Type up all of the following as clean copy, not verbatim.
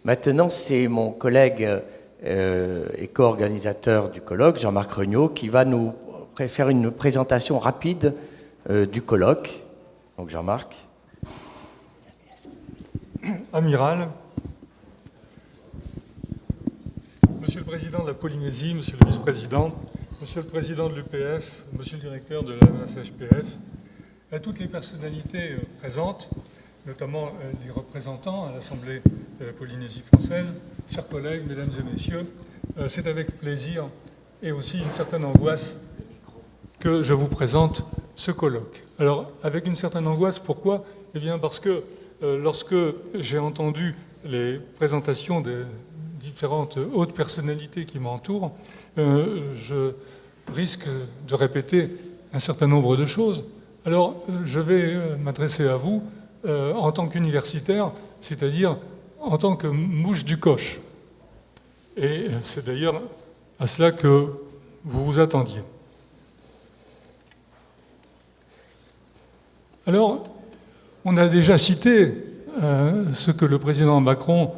Maintenant, c'est mon collègue et co-organisateur du colloque, Jean-Marc Regnault, qui va nous faire une présentation rapide du colloque. Donc Jean-Marc. Amiral, Monsieur le Président de la Polynésie, Monsieur le Vice-président, Monsieur le Président de l'UPF, Monsieur le Directeur de la MSHPF, à toutes les personnalités présentes, notamment les représentants à l'Assemblée de la Polynésie française, chers collègues, mesdames et messieurs, c'est avec plaisir et aussi une certaine angoisse que je vous présente ce colloque. Alors, avec une certaine angoisse, pourquoi ? Eh bien, parce que lorsque j'ai entendu les présentations des différentes hautes personnalités qui m'entourent, je risque de répéter un certain nombre de choses. Alors, je vais m'adresser à vous en tant qu'universitaire, c'est-à-dire en tant que mouche du coche. Et c'est d'ailleurs à cela que vous vous attendiez. Alors, on a déjà cité ce que le président Macron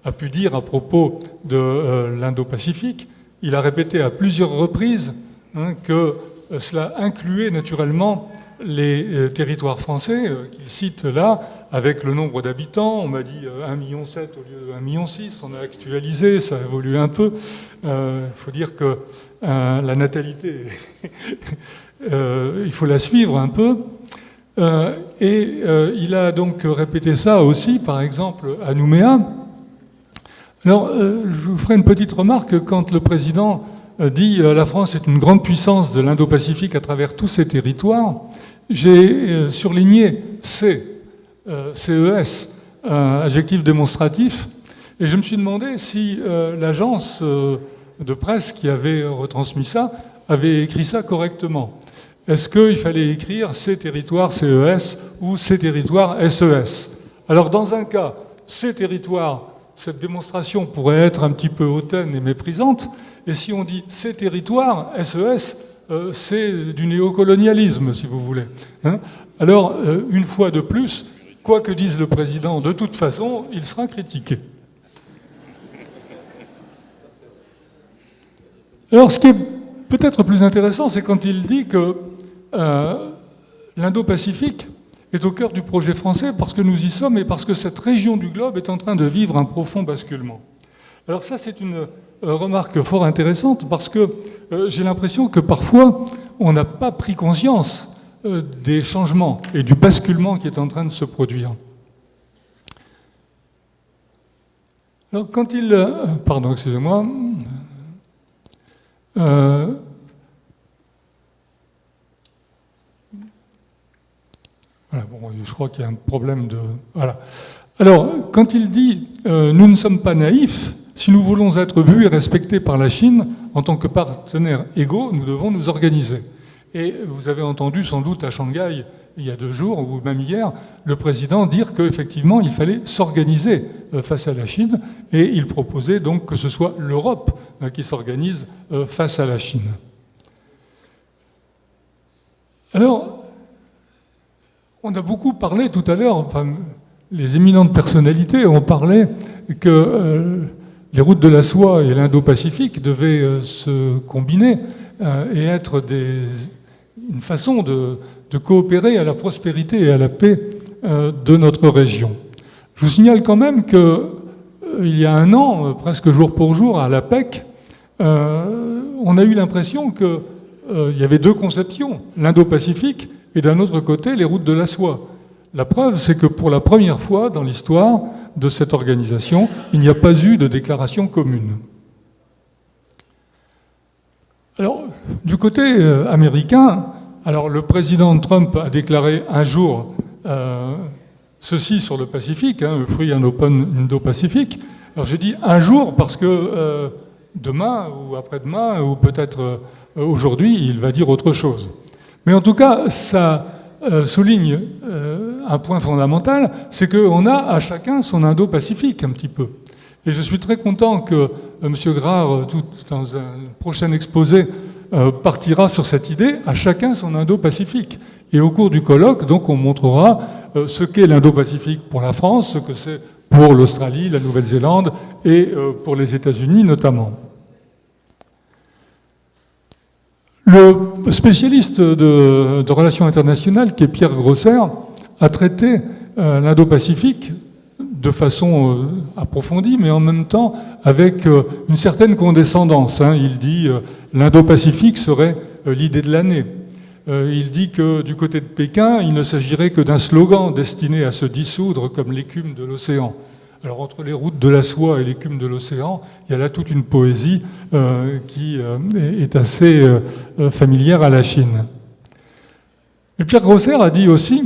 a pu dire à propos de l'Indo-Pacifique. Il a répété à plusieurs reprises que cela incluait naturellement les territoires français qu'il cite là, avec le nombre d'habitants. On m'a dit 1,7 million au lieu de 1,6 million. On a actualisé, ça a évolué un peu. Il faut dire que la natalité, il faut la suivre un peu. Il a donc répété ça aussi, par exemple, à Nouméa. Alors, je vous ferai une petite remarque. Quand le président dit « la France est une grande puissance de l'Indo-Pacifique à travers tous ses territoires », j'ai surligné CES, adjectif démonstratif, et je me suis demandé si l'agence de presse qui avait retransmis ça avait écrit ça correctement. Est-ce qu'il fallait écrire ces territoires CES ou ces territoires SES? Alors dans un cas, ces territoires, cette démonstration pourrait être un petit peu hautaine et méprisante, et si on dit ces territoires SES, c'est du néocolonialisme, si vous voulez. Alors, une fois de plus, quoi que dise le président, de toute façon, il sera critiqué. Alors, ce qui est peut-être plus intéressant, c'est quand il dit que l'Indo-Pacifique est au cœur du projet français parce que nous y sommes et parce que cette région du globe est en train de vivre un profond basculement. Alors ça, c'est une remarque fort intéressante parce que j'ai l'impression que parfois, on n'a pas pris conscience des changements et du basculement qui est en train de se produire. Alors quand il... pardon, excusez-moi. Voilà, bon, je crois qu'il y a un problème de... Voilà. Alors, quand il dit « nous ne sommes pas naïfs, si nous voulons être vus et respectés par la Chine, en tant que partenaires égaux, nous devons nous organiser ». Et vous avez entendu sans doute à Shanghai, il y a 2 jours, ou même hier, le président dire qu'effectivement, il fallait s'organiser face à la Chine, et il proposait donc que ce soit l'Europe qui s'organise face à la Chine. Alors, on a beaucoup parlé tout à l'heure, enfin, les éminentes personnalités ont parlé que les routes de la soie et l'Indo-Pacifique devaient se combiner et être une façon de coopérer à la prospérité et à la paix de notre région. Je vous signale quand même qu'il y a 1 an, presque jour pour jour, à l'APEC, on a eu l'impression qu'il y avait 2 conceptions, l'Indo-Pacifique et d'un autre côté, les routes de la soie. La preuve, c'est que pour la première fois dans l'histoire de cette organisation, il n'y a pas eu de déclaration commune. Alors, du côté américain, alors le président Trump a déclaré un jour ceci sur le Pacifique, Free and Open Indo-Pacific. Alors j'ai dit un jour parce que demain ou après-demain ou peut-être aujourd'hui, il va dire autre chose. Mais en tout cas, ça souligne un point fondamental, c'est qu'on a à chacun son Indo-Pacifique un petit peu. Et je suis très content que M. Grard, dans un prochain exposé, partira sur cette idée, à chacun son Indo-Pacifique. Et au cours du colloque, donc, on montrera ce qu'est l'Indo-Pacifique pour la France, ce que c'est pour l'Australie, la Nouvelle-Zélande et pour les États-Unis notamment. Le spécialiste de relations internationales, qui est Pierre Grosser, a traité l'Indo-Pacifique de façon approfondie, mais en même temps avec une certaine condescendance. Il dit l'Indo-Pacifique serait l'idée de l'année. Il dit que du côté de Pékin, il ne s'agirait que d'un slogan destiné à se dissoudre comme l'écume de l'océan. Alors entre les routes de la soie et l'écume de l'océan, il y a là toute une poésie qui est assez familière à la Chine. Et Pierre Grosser a dit aussi,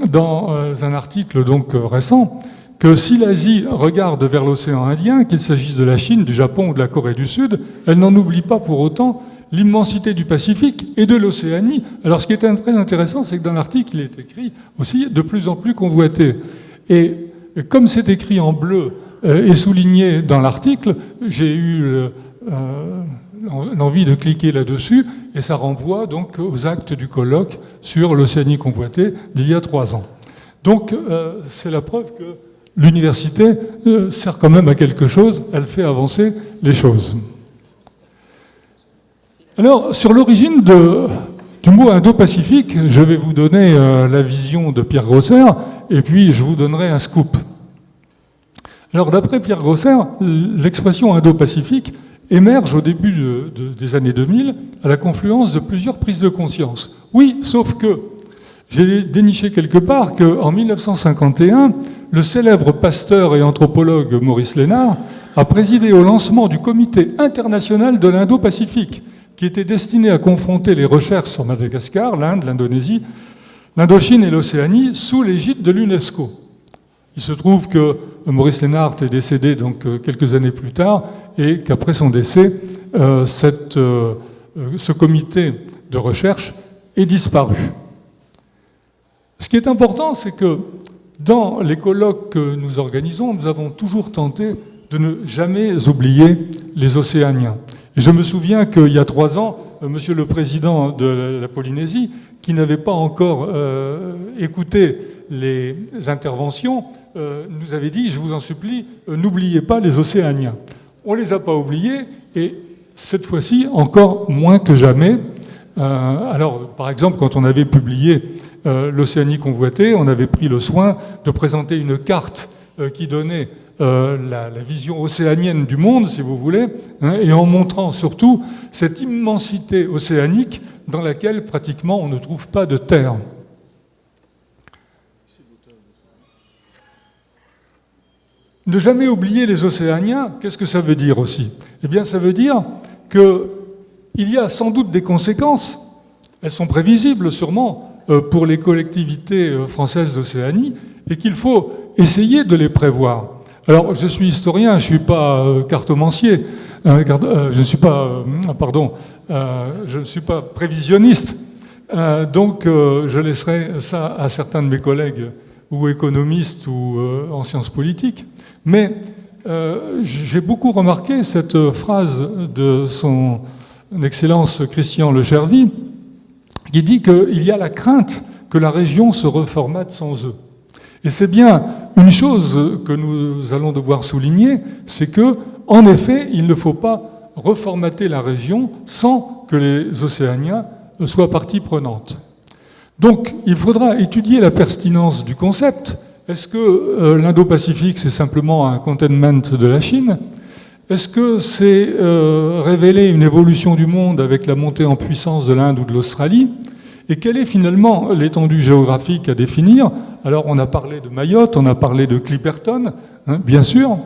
dans un article donc récent, que si l'Asie regarde vers l'océan Indien, qu'il s'agisse de la Chine, du Japon ou de la Corée du Sud, elle n'en oublie pas pour autant l'immensité du Pacifique et de l'Océanie. Alors ce qui est très intéressant, c'est que dans l'article, il est écrit aussi de plus en plus convoité. Et comme c'est écrit en bleu et souligné dans l'article, j'ai eu l'envie de cliquer là-dessus, et ça renvoie donc aux actes du colloque sur l'Océanie convoitée d'il y a 3 ans. Donc c'est la preuve que l'université sert quand même à quelque chose, elle fait avancer les choses. Alors, sur l'origine du mot Indo-Pacifique, je vais vous donner la vision de Pierre Grosser, et puis je vous donnerai un scoop. Alors, d'après Pierre Grosser, l'expression Indo-Pacifique émerge au début des années 2000 à la confluence de plusieurs prises de conscience. Oui, sauf que j'ai déniché quelque part qu'en 1951, le célèbre pasteur et anthropologue Maurice Lénard a présidé au lancement du Comité international de l'Indo-Pacifique, qui était destiné à confronter les recherches sur Madagascar, l'Inde, l'Indonésie, l'Indochine et l'Océanie sous l'égide de l'UNESCO. Il se trouve que Maurice Lénard est décédé donc quelques années plus tard et qu'après son décès, ce comité de recherche est disparu. Ce qui est important, c'est que dans les colloques que nous organisons, nous avons toujours tenté de ne jamais oublier les Océaniens. Et je me souviens qu'il y a 3 ans, Monsieur le Président de la Polynésie, qui n'avait pas encore écouté les interventions, nous avait dit, je vous en supplie, n'oubliez pas les Océaniens. On ne les a pas oubliés, et cette fois-ci, encore moins que jamais. Alors, par exemple, quand on avait publié l'Océanie convoitée, on avait pris le soin de présenter une carte qui donnait la vision océanienne du monde, si vous voulez, et en montrant surtout cette immensité océanique dans laquelle pratiquement on ne trouve pas de terre. Ne jamais oublier les Océaniens, qu'est-ce que ça veut dire aussi? Eh bien, ça veut dire qu'il y a sans doute des conséquences, elles sont prévisibles sûrement pour les collectivités françaises d'Océanie, et qu'il faut essayer de les prévoir. Alors, je suis historien, je ne suis pas cartomancier, je ne suis pas prévisionniste, donc je laisserai ça à certains de mes collègues ou économistes ou en sciences politiques. Mais j'ai beaucoup remarqué cette phrase de son Excellence Christian Lechervy, qui dit qu'il y a la crainte que la région se reformate sans eux. Et c'est bien une chose que nous allons devoir souligner, c'est que, en effet, il ne faut pas reformater la région sans que les Océaniens soient partie prenante. Donc, il faudra étudier la pertinence du concept. Est-ce que l'Indo-Pacifique, c'est simplement un containment de la Chine? Est-ce que c'est révéler une évolution du monde avec la montée en puissance de l'Inde ou de l'Australie? Et quelle est finalement l'étendue géographique à définir? Alors, on a parlé de Mayotte, on a parlé de Clipperton, bien sûr,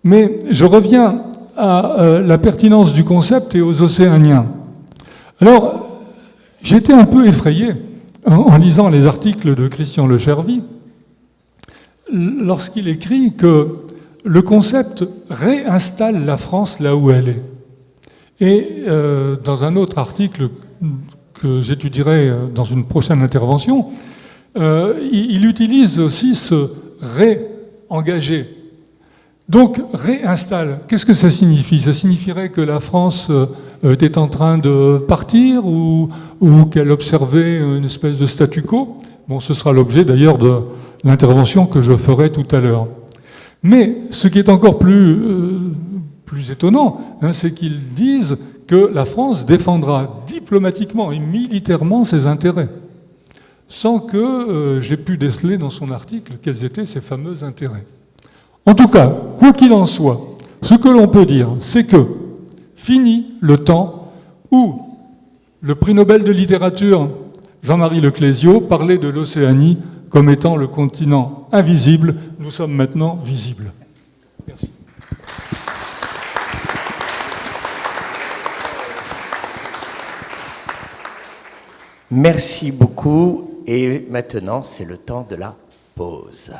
mais je reviens à la pertinence du concept et aux Océaniens. Alors, j'étais un peu effrayé en lisant les articles de Christian Lechervy lorsqu'il écrit que le concept réinstalle la France là où elle est. Et dans un autre article que j'étudierai dans une prochaine intervention, il utilise aussi ce réengager. Donc, réinstalle, qu'est-ce que ça signifie? Ça signifierait que la France était en train de partir ou qu'elle observait une espèce de statu quo? Bon, ce sera l'objet d'ailleurs de l'intervention que je ferai tout à l'heure. Mais ce qui est encore plus étonnant, c'est qu'ils disent que la France défendra diplomatiquement et militairement ses intérêts, sans que j'ai pu déceler dans son article quels étaient ces fameux intérêts. En tout cas, quoi qu'il en soit, ce que l'on peut dire, c'est que fini le temps où le prix Nobel de littérature Jean-Marie Leclésio parlait de l'Océanie comme étant le continent invisible. Nous sommes maintenant visibles. Merci. Merci beaucoup. Et maintenant, c'est le temps de la pause.